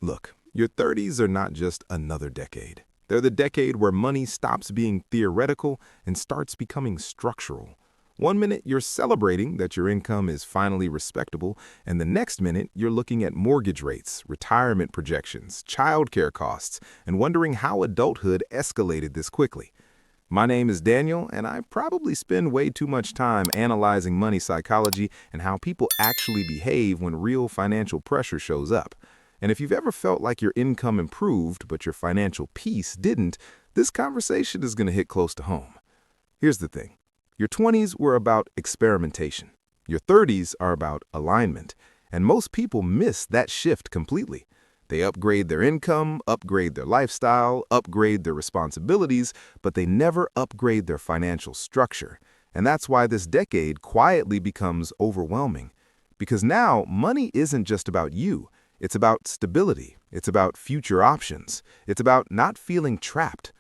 Look, your 30s are not just another decade. They're the decade where money stops being theoretical and starts becoming structural. One minute you're celebrating that your income is finally respectable, and the next minute you're looking at mortgage rates, retirement projections, childcare costs, and wondering how adulthood escalated this quickly. My name is Daniel, and I probably spend way too much time analyzing money psychology and how people actually behave when real financial pressure shows up. And if you've ever felt like your income improved, but your financial peace didn't, this conversation is going to hit close to home. Here's the thing. Your 20s were about experimentation. Your 30s are about alignment. And most people miss that shift completely. They upgrade their income, upgrade their lifestyle, upgrade their responsibilities, but they never upgrade their financial structure. And that's why this decade quietly becomes overwhelming. Because now, money isn't just about you. It's about stability. It's about future options. It's about not feeling trapped.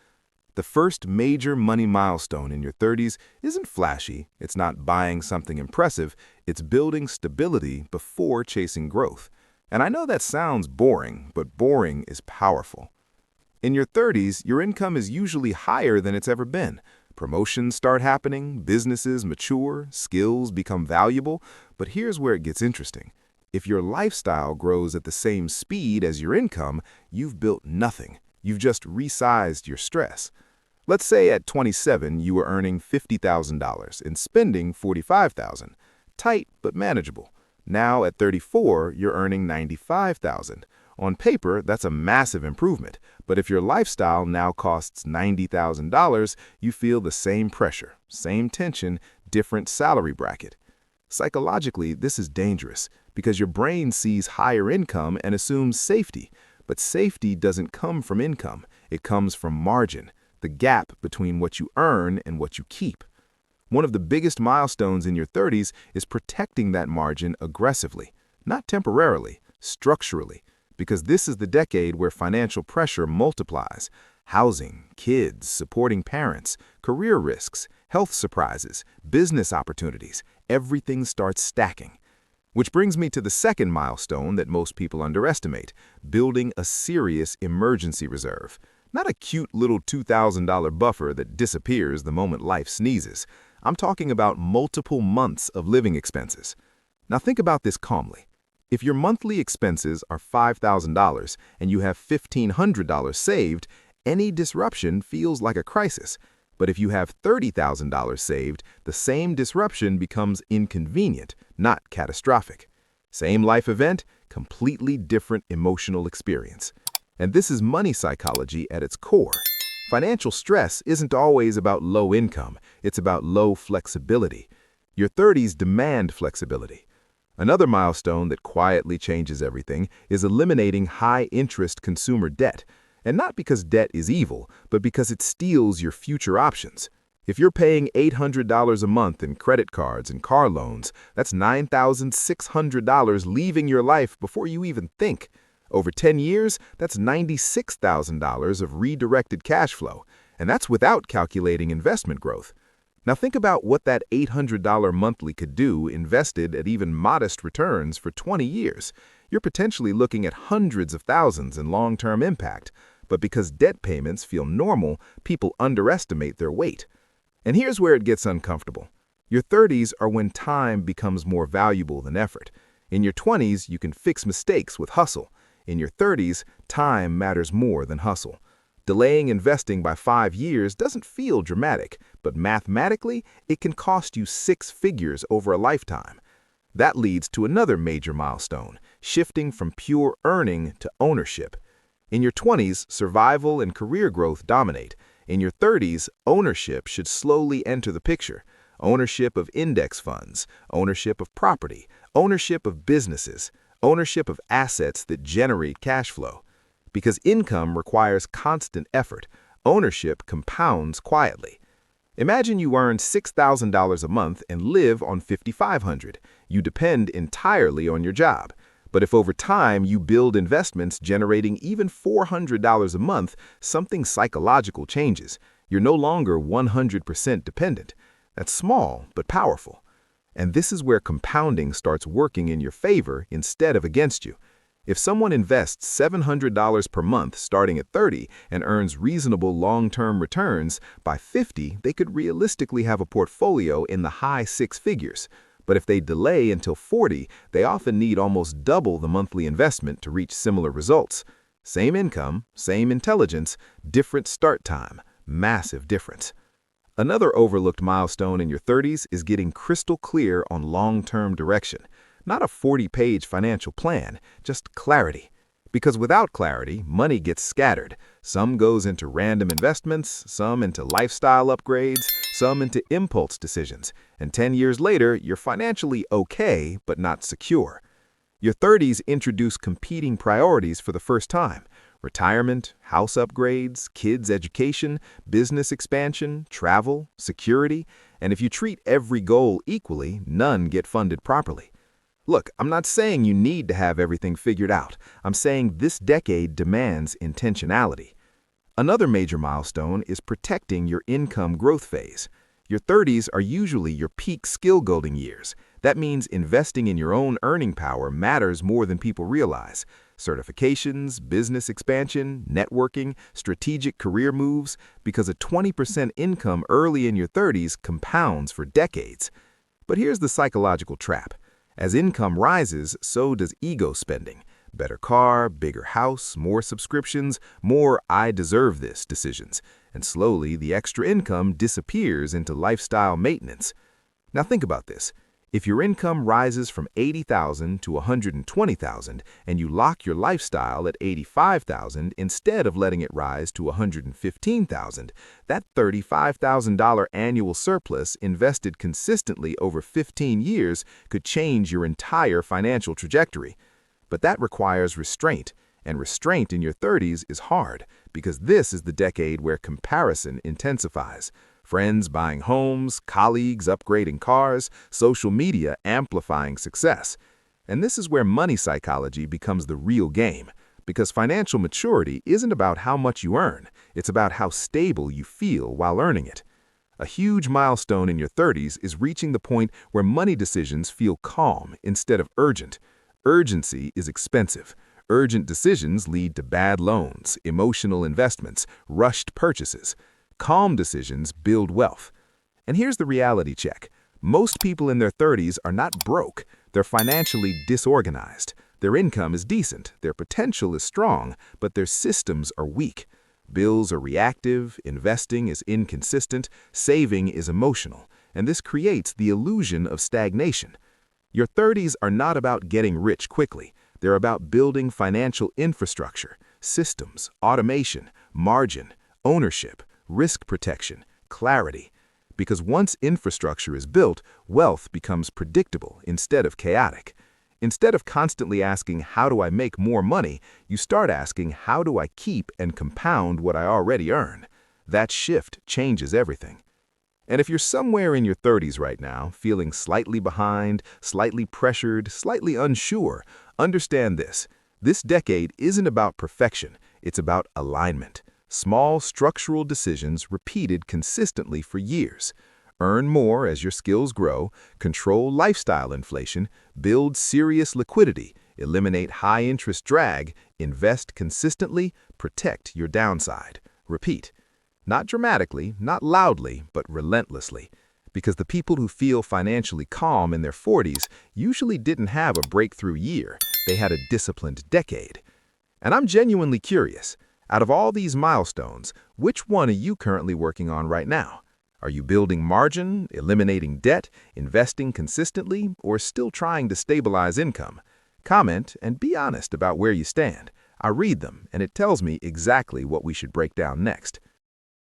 The first major money milestone in your 30s isn't flashy. It's not buying something impressive. It's building stability before chasing growth. And I know that sounds boring, but boring is powerful. In your 30s, your income is usually higher than it's ever been. Promotions start happening, businesses mature, skills become valuable. But here's where it gets interesting. If your lifestyle grows at the same speed as your income, you've built nothing. You've just resized your stress. Let's say at 27, you were earning $50,000 and spending $45,000. Tight, but manageable. Now at 34, you're earning $95,000. On paper, that's a massive improvement. But if your lifestyle now costs $90,000, you feel the same pressure, same tension, different salary bracket. Psychologically, this is dangerous because your brain sees higher income and assumes safety. But safety doesn't come from income. It comes from margin, the gap between what you earn and what you keep. One of the biggest milestones in your 30s is protecting that margin aggressively, not temporarily, structurally, because this is the decade where financial pressure multiplies. Housing, kids, supporting parents, career risks, health surprises, business opportunities, everything starts stacking. Which brings me to the second milestone that most people underestimate, building a serious emergency reserve. Not a cute little $2,000 buffer that disappears the moment life sneezes. I'm talking about multiple months of living expenses. Now think about this calmly. If your monthly expenses are $5,000 and you have $1,500 saved, any disruption feels like a crisis. But if you have $30,000 saved, the same disruption becomes inconvenient, not catastrophic. Same life event, completely different emotional experience. And this is money psychology at its core. Financial stress isn't always about low income, it's about low flexibility. Your 30s demand flexibility. Another milestone that quietly changes everything is eliminating high-interest consumer debt. And not because debt is evil, but because it steals your future options. If you're paying $800 a month in credit cards and car loans, that's $9,600 leaving your life before you even think. Over 10 years, that's $96,000 of redirected cash flow, and that's without calculating investment growth. Now think about what that $800 monthly could do invested at even modest returns for 20 years. You're potentially looking at hundreds of thousands in long-term impact. But because debt payments feel normal, people underestimate their weight. And here's where it gets uncomfortable. Your 30s are when time becomes more valuable than effort. In your 20s, you can fix mistakes with hustle. In your 30s, time matters more than hustle. Delaying investing by 5 years doesn't feel dramatic, but mathematically, it can cost you 6 figures over a lifetime. That leads to another major milestone, shifting from pure earning to ownership. In your 20s, survival and career growth dominate. In your 30s, ownership should slowly enter the picture. Ownership of index funds, ownership of property, ownership of businesses, ownership of assets that generate cash flow. Because income requires constant effort, ownership compounds quietly. Imagine you earn $6,000 a month and live on $5,500. You depend entirely on your job. But if over time you build investments generating even $400 a month, something psychological changes. You're no longer 100% dependent. That's small but powerful. And this is where compounding starts working in your favor instead of against you. If someone invests $700 per month starting at 30 and earns reasonable long-term returns, by 50, they could realistically have a portfolio in the high six figures. But if they delay until 40, they often need almost double the monthly investment to reach similar results. Same income, same intelligence, different start time. Massive difference. Another overlooked milestone in your 30s is getting crystal clear on long-term direction. Not a 40-page financial plan, just clarity. Because without clarity, money gets scattered. Some goes into random investments, some into lifestyle upgrades, some into impulse decisions. And 10 years later, you're financially okay, but not secure. Your 30s introduce competing priorities for the first time. Retirement, house upgrades, kids' education, business expansion, travel, security. And if you treat every goal equally, none get funded properly. Look, I'm not saying you need to have everything figured out. I'm saying this decade demands intentionality. Another major milestone is protecting your income growth phase. Your 30s are usually your peak skill-building years. That means investing in your own earning power matters more than people realize. Certifications, business expansion, networking, strategic career moves, because a 20% income early in your 30s compounds for decades. But here's the psychological trap. As income rises, so does ego spending. Better car, bigger house, more subscriptions, more "I deserve this" decisions. And slowly, the extra income disappears into lifestyle maintenance. Now think about this. If your income rises from $80,000 to $120,000 and you lock your lifestyle at $85,000 instead of letting it rise to $115,000, that $35,000 annual surplus invested consistently over 15 years could change your entire financial trajectory. But that requires restraint, and restraint in your 30s is hard because this is the decade where comparison intensifies. Friends buying homes, colleagues upgrading cars, social media amplifying success. And this is where money psychology becomes the real game, because financial maturity isn't about how much you earn, it's about how stable you feel while earning it. A huge milestone in your 30s is reaching the point where money decisions feel calm instead of urgent. Urgency is expensive. Urgent decisions lead to bad loans, emotional investments, rushed purchases. Calm decisions build wealth. And here's the reality check. Most people in their 30s are not broke. They're financially disorganized. Their income is decent, their potential is strong, but their systems are weak. Bills are reactive, investing is inconsistent, saving is emotional, and this creates the illusion of stagnation. Your 30s are not about getting rich quickly. They're about building financial infrastructure, systems, automation, margin, ownership, risk protection, clarity. Because once infrastructure is built, wealth becomes predictable instead of chaotic. Instead of constantly asking, how do I make more money, you start asking, how do I keep and compound what I already earn? That shift changes everything. And if you're somewhere in your 30s right now, feeling slightly behind, slightly pressured, slightly unsure, understand this. This decade isn't about perfection, it's about alignment. Small structural decisions repeated consistently for years. Earn more as your skills grow, control lifestyle inflation, build serious liquidity, eliminate high-interest drag, invest consistently, protect your downside. Repeat. Not dramatically, not loudly, but relentlessly. Because the people who feel financially calm in their 40s usually didn't have a breakthrough year. They had a disciplined decade. And I'm genuinely curious. Out of all these milestones, which one are you currently working on right now? Are you building margin, eliminating debt, investing consistently, or still trying to stabilize income? Comment and be honest about where you stand. I read them, and it tells me exactly what we should break down next.